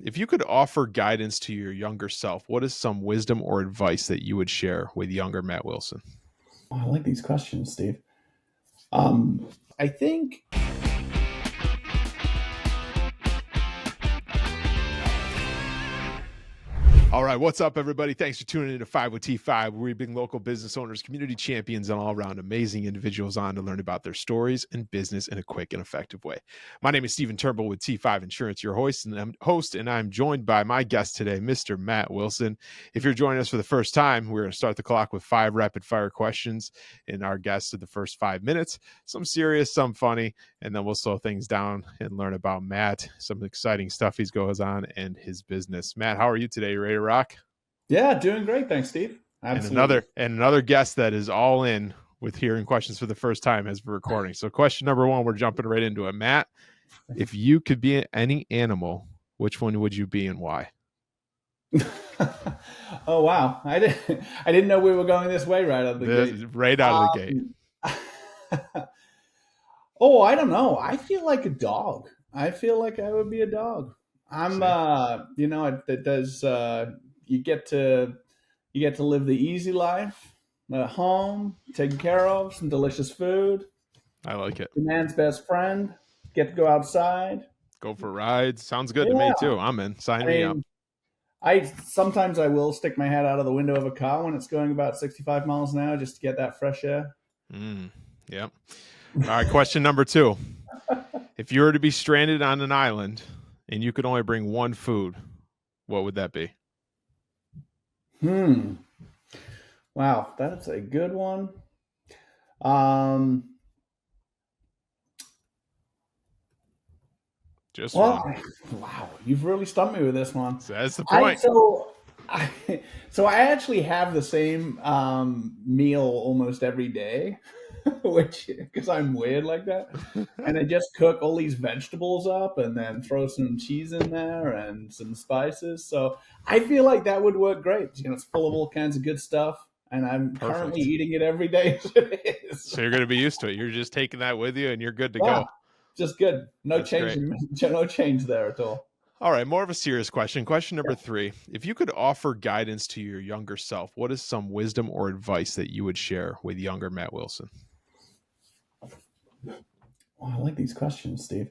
If you could offer guidance to your younger self, what is some wisdom or advice that you would share with younger Matt Wilson? Oh, I like these questions, Steve. I think All right, what's up, everybody? Thanks for tuning in to 5 with T5, where we bring local business owners, community champions, and all-around amazing individuals on to learn about their stories and business in a quick and effective way. My name is Stephen Turnbull with T5 Insurance, your host, and I'm joined by my guest today, Mr. Matt Wilson. If you're joining us for the first time, we're going to start the clock with 5 rapid-fire questions, and our guests in the first 5 minutes, some serious, some funny, and then we'll slow things down and learn about Matt, some exciting stuff he goes on, and his business. Matt, how are you today? You ready to rock? Yeah, doing great. Thanks, Steve. And Absolutely. another guest that is all in with hearing questions for the first time as we're recording. So question number 1, we're jumping right into it. Matt, if you could be any animal, which one would you be and why? Oh wow, I didn't know we were going this way right out of the gate. Right out of the gate. Oh, I don't know. I feel like a dog. I feel like I would be a dog. I'm See? it does you get to live the easy life at home, taken care of, some delicious food, I like it. the man's best friend, get to go outside. Go for rides. Sounds good to me Yeah. too. I'm in. Sign I me up. mean, I sometimes I will stick my head out of the window of a car when it's going about 65 miles an hour just to get that fresh air. Yep. All right, question number 2. If you were to be stranded on an island and you could only bring one food, what would that be? Wow, that's a good one. Um, Just well, one. wow, you've really stumped me with this one. So that's the I point. so I so I actually have the same meal almost every day, which because I'm weird like that, and I just cook all these vegetables up and then throw some cheese in there and some spices. So I feel like that would work great. It's full of all kinds of good stuff, and I'm currently Perfect. eating it every day. As it is. So you're going to be used to it. You're just taking that with you and you're good to Yeah, go. just good. No That's change, great. no change there at all. All right, more of a serious question. Question number 3. If you could offer guidance to your younger self, what is some wisdom or advice that you would share with younger Matt Wilson? Oh, I like these questions, Steve.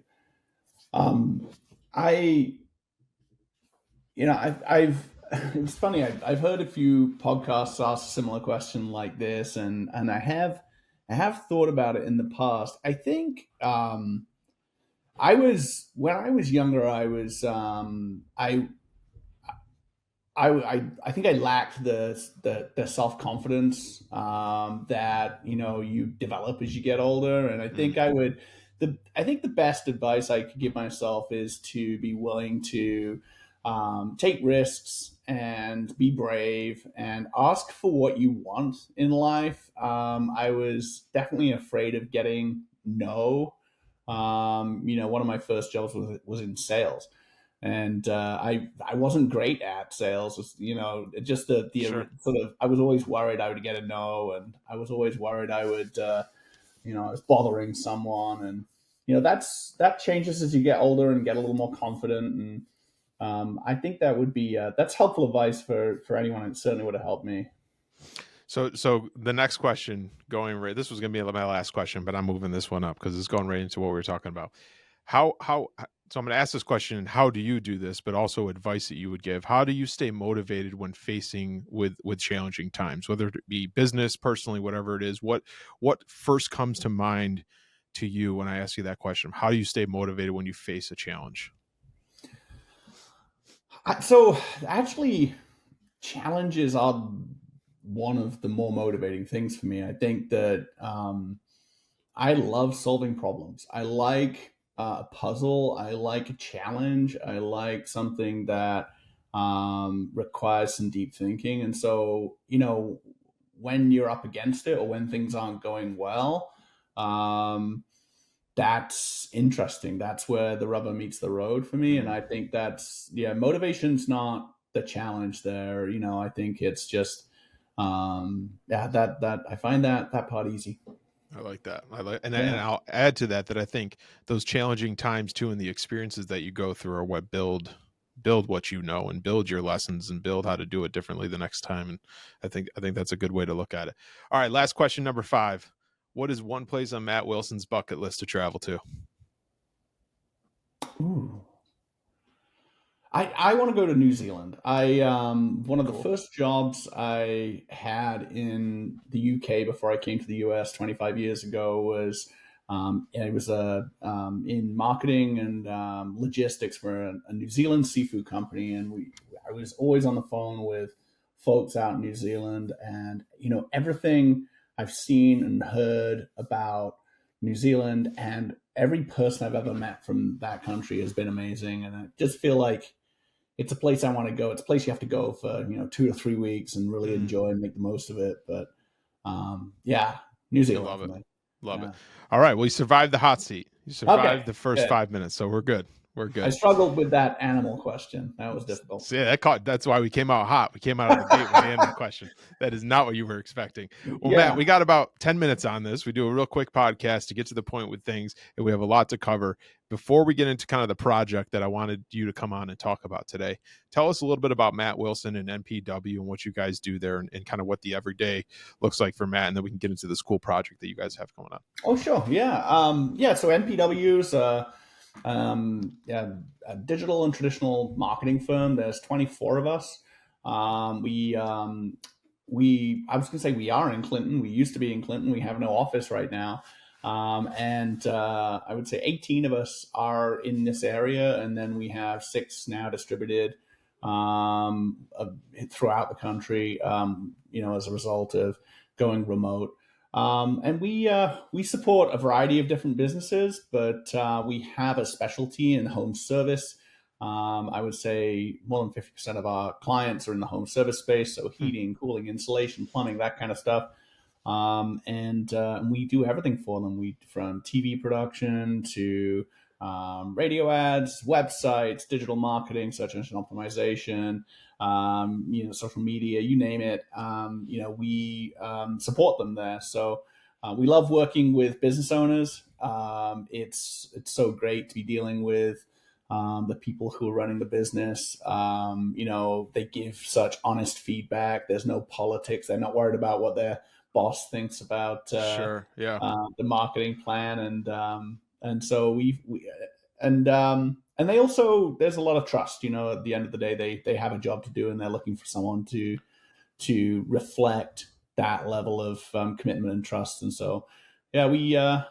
Um, I, I've it's funny. I've heard a few podcasts ask a similar question like this, and I have thought about it in the past. I think I was when I was younger. I think I lacked the self confidence that you develop as you get older, and I think I think the best advice I could give myself is to be willing to take risks and be brave and ask for what you want in life. I was definitely afraid of getting no. One of my first jobs was in sales, and I wasn't great at sales. Just the Sure. sort of I was always worried I would get a no, and I was always worried I would I was bothering someone, and that changes as you get older and get a little more confident. And I think that's helpful advice for anyone. It certainly would have helped me. So the next question this was going to be my last question, but I'm moving this one up because it's going right into what we were talking about. So I'm going to ask this question, how do you do this, but also advice that you would give. How do you stay motivated when facing with challenging times, whether it be business, personally, whatever it is? What first comes to mind to you when I ask you that question? How do you stay motivated when you face a challenge? So actually, challenges are one of the more motivating things for me. I think that I love solving problems. I like a puzzle. I like a challenge. I like something that requires some deep thinking. And so, when you're up against it or when things aren't going well, um, that's interesting. That's where the rubber meets the road for me. And I think motivation's not the challenge there. I think it's just, that I find that part easy. I like that. And Yeah. I'll add to that I think those challenging times too, and the experiences that you go through are what build build what you know and build your lessons and build how to do it differently the next time. And I think that's a good way to look at it. All right, last question, number 5. What is one place on Matt Wilson's bucket list to travel to? Ooh. I want to go to New Zealand. I one of the Cool. first jobs I had in the UK before I came to the US 25 years ago was it was in marketing and logistics for a New Zealand seafood company, and I was always on the phone with folks out in New Zealand, and everything I've seen and heard about New Zealand and every person I've ever met from that country has been amazing, and I just feel like it's a place I want to go. It's a place you have to go for 2 to 3 weeks and really Mm, enjoy and make the most of it. But yeah, New I Zealand love for it. me. Love it. Yeah. All right. Well, you survived the hot seat. You Okay. survived the first Good. 5 minutes, so we're good. We're I good. struggled with that animal question. That was difficult. So yeah, that's why we came out hot. We came out of the gate with the animal question. That is not what you were expecting. Well, Matt, Yeah. we got about 10 minutes on this. We do a real quick podcast to get to the point with things, and we have a lot to cover. Before we get into kind of the project that I wanted you to come on and talk about today, tell us a little bit about Matt Wilson and MPW and what you guys do there, and kind of what the everyday looks like for Matt, and then we can get into this cool project that you guys have going on. Oh, sure. Yeah. Yeah. So NPW's yeah, a digital and traditional marketing firm. There's 24 of us. I was going to say we are in Clinton. We used to be in Clinton. We have no office right now. And I would say 18 of us are in this area, and then we have 6 now distributed throughout the country. As a result of going remote. And we support a variety of different businesses, but we have a specialty in home service. I would say more than 50% of our clients are in the home service space, so Hmm. heating, cooling, insulation, plumbing, that kind of stuff. And we do everything for them. We from TV production to radio ads, websites, digital marketing, search engine optimization, social media, you name it. We support them there. So we love working with business owners. It's so great to be dealing with the people who are running the business. They give such honest feedback. There's no politics. They're not worried about what their boss thinks about Sure. Yeah. the marketing plan, and so we and they also there's a lot of trust. At the end of the day, they have a job to do, and they're looking for someone to reflect that level of commitment and trust. And so, yeah,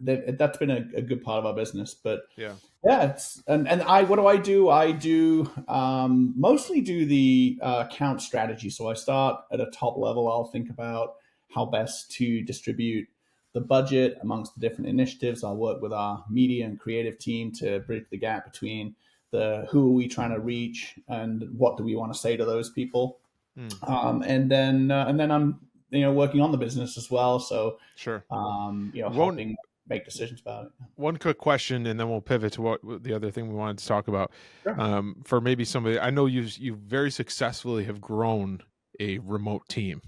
that's been a good part of our business. But Yeah. yeah, and I what do I do? I do mostly do the account strategy. So I start at a top level. I'll think about how best to distribute the budget amongst the different initiatives. I'll work with our media and creative team to bridge the gap between the who are we trying to reach and what do we want to say to those people. Hmm. And then I'm working on the business as well. So Sure. One helping make decisions about it. one quick question, and then we'll pivot to what the other thing we wanted to talk about. Sure. For maybe somebody, I know you very successfully have grown a remote team.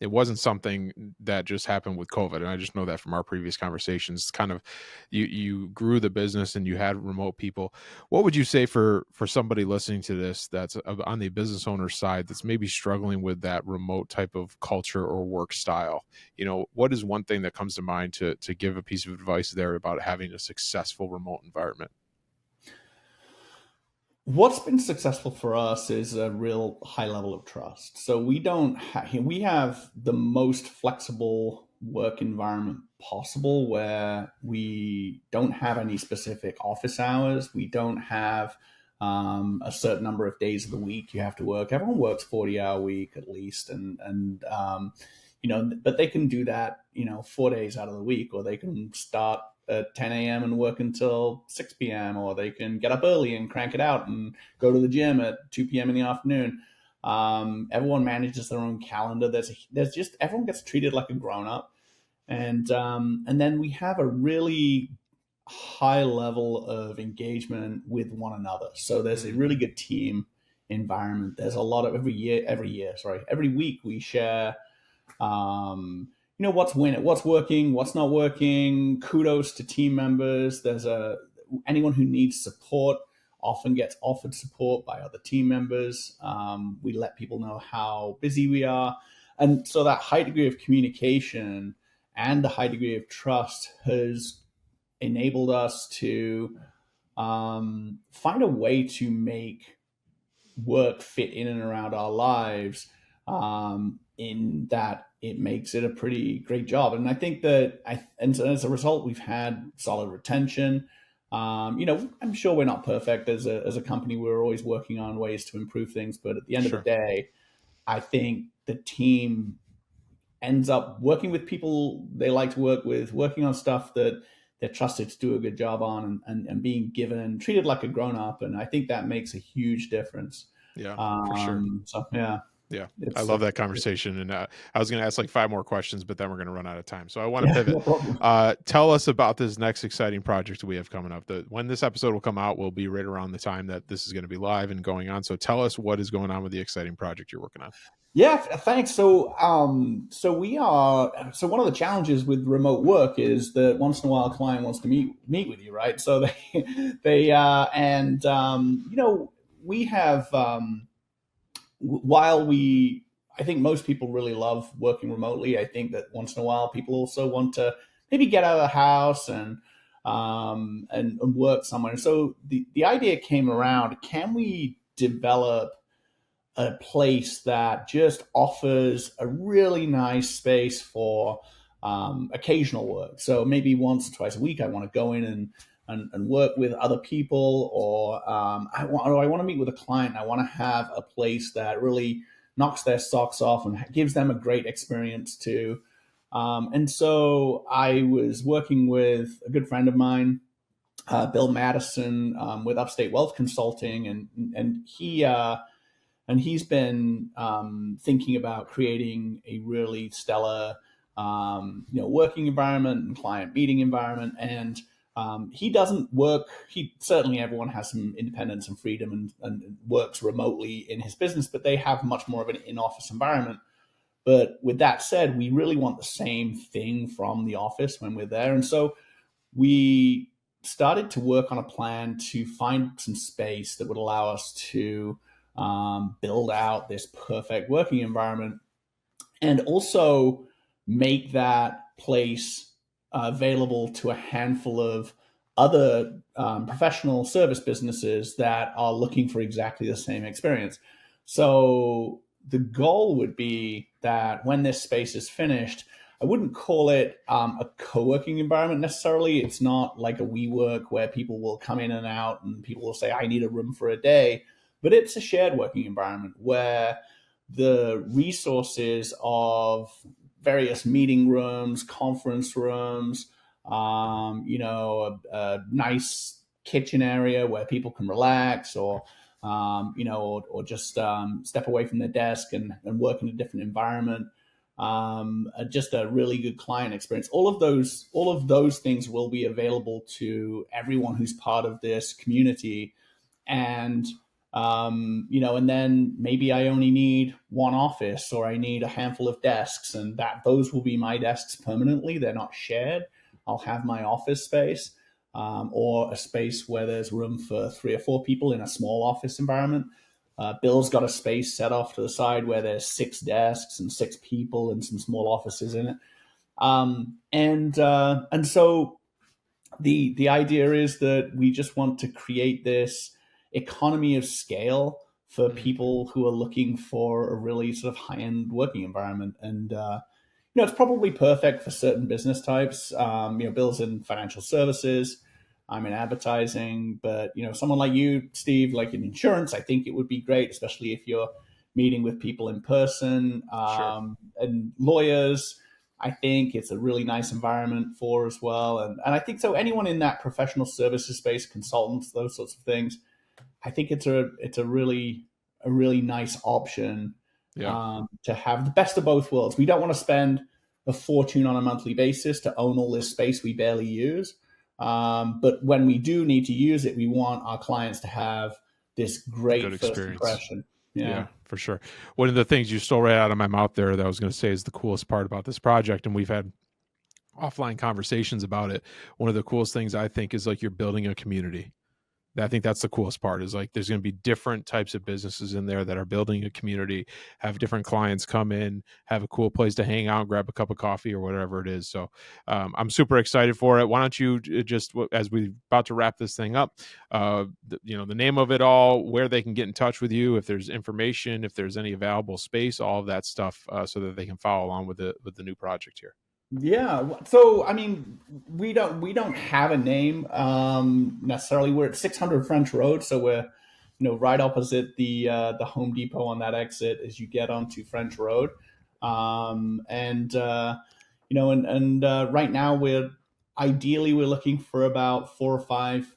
It wasn't something that just happened with COVID, and I just know that from our previous conversations. It's kind of you grew the business and you had remote people. What would you say for somebody listening to this that's on the business owner side that's maybe struggling with that remote type of culture or work style? What is one thing that comes to mind to give a piece of advice there about having a successful remote environment? What's been successful for us is a real high level of trust. So we have the most flexible work environment possible, where we don't have any specific office hours. We don't have a certain number of days of the week you have to work. Everyone works 40-hour week at least, but they can do that 4 days out of the week, or they can start at 10 a.m. and work until 6 p.m., or they can get up early and crank it out and go to the gym at 2 p.m. in the afternoon. Everyone manages their own calendar. There's just everyone gets treated like a grown up, and then we have a really high level of engagement with one another. So there's a Mm, really good team environment. There's a lot of every week we share what's working, what's not working. Kudos to team members. There's anyone who needs support often gets offered support by other team members. We let people know how busy we are. And so that high degree of communication and the high degree of trust has enabled us to find a way to make work fit in and around our lives, in that it makes it a pretty great job. And I think that and so as a result, we've had solid retention. I'm sure we're not perfect as a company. We're always working on ways to improve things, but at the end of the Sure. day, I think the team ends up working with people they like to work with, working on stuff that they're trusted to do a good job on, and being given treated like a grown up. And I think that makes a huge difference. Yeah, for sure. So yeah, Yeah, I it's love that conversation. And I was going to ask like 5 more questions, but then we're going to run out of time. So I want to yeah, pivot. no problem. Tell us about this next exciting project we have coming up. When this episode will come out will be right around the time that this is going to be live and going on. So tell us what is going on with the exciting project you're working on. Yeah, thanks. So we are. So one of the challenges with remote work is that once in a while a client wants to meet with you, right? So they and we have while we I think most people really love working remotely. I think that once in a while people also want to maybe get out of the house and work somewhere. So the idea came around: can we develop a place that just offers a really nice space for occasional work? So maybe once or twice a week, I want to go in and work with other people, or I want to meet with a client. I want to have a place that really knocks their socks off and gives them a great experience too. And so I was working with a good friend of mine, Bill Madison, with Upstate Wealth Consulting, and he's been thinking about creating a really stellar, working environment and client meeting environment. And he doesn't work. He certainly, everyone has some independence and freedom, and works remotely in his business, but they have much more of an in-office environment. But with that said, we really want the same thing from the office when we're there. And so we started to work on a plan to find some space that would allow us to build out this perfect working environment, and also make that place available to a handful of other professional service businesses that are looking for exactly the same experience. So the goal would be that when this space is finished, I wouldn't call it a co-working environment necessarily. It's not like a WeWork where people will come in and out and people will say, I need a room for a day. But it's a shared working environment where the resources of various meeting rooms, conference rooms, a nice kitchen area where people can relax, or just step away from their desk and work in a different environment. Just a really good client experience. All of those things will be available to everyone who's part of this community. And and then maybe I only need one office, or I need a handful of desks, and that those will be my desks permanently. They're not shared. I'll have my office space, or a space where there's room for 3 or 4 people in a small office environment. Bill's got a space set off to the side where there's 6 desks and 6 people and some small offices in it. And so the idea is that we just want to create this economy of scale for people who are looking for a really sort of high-end working environment. And it's probably perfect for certain business types. Bill's in financial services, I'm in advertising, but someone like you, Steve, like in insurance, I think it would be great, especially if you're meeting with people in person. Sure. And lawyers, I think it's a really nice environment for as well. And I think so anyone in that professional services space, consultants, those sorts of things, I think it's a really nice option, Yeah. to have the best of both worlds. We don't want to spend a fortune on a monthly basis to own all this space we barely use. But when we do need to use it, we want our clients to have this great Good first experience. impression. Yeah, for sure. One of the things you stole right out of my mouth there that I was going to say is the coolest part about this project, and we've had offline conversations about it. One of the coolest things I think is like you're building a community. I think that's the coolest part is like there's going to be different types of businesses in there that are building a community, have different clients come in, have a cool place to hang out, grab a cup of coffee or whatever it is. So I'm super excited for it. Why don't you just, as we're about to wrap this thing up, the name of it all, where they can get in touch with you, if there's information, if there's any available space, all of that stuff, so that they can follow along with the new project here. Yeah. So I mean, we don't have a name necessarily. We're at 600 French Road, so we're right opposite the Home Depot on that exit as you get onto French Road. And right now we're looking for about 4 or 5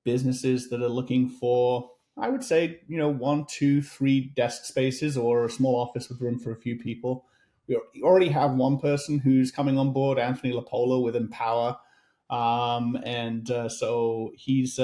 businesses that are looking for, I would say, 1, 2, 3 desk spaces or a small office with room for a few people. We already have one person who's coming on board, Anthony Lapola with Empower, and so he's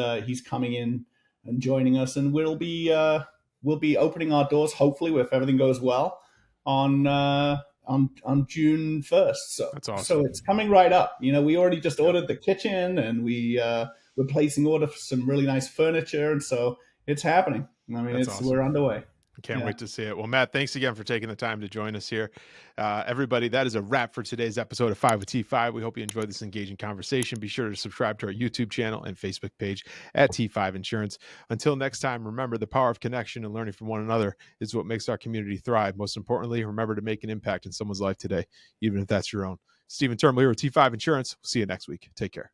coming in and joining us, and we'll be opening our doors hopefully if everything goes well on on June 1st. So That's so awesome. it's coming right up. We already just ordered the kitchen, and we're placing order for some really nice furniture, and so it's happening. I mean, That's we're awesome. underway. Can't Yeah. wait to see it. Well, Matt, thanks again for taking the time to join us here. Everybody, that is a wrap for today's episode of 5 with T5. We hope you enjoyed this engaging conversation. Be sure to subscribe to our YouTube channel and Facebook page at T5 Insurance. Until next time, remember the power of connection and learning from one another is what makes our community thrive. Most importantly, remember to make an impact in someone's life today, even if that's your own. Stephen Turnbull here with T5 Insurance. We'll see you next week. Take care.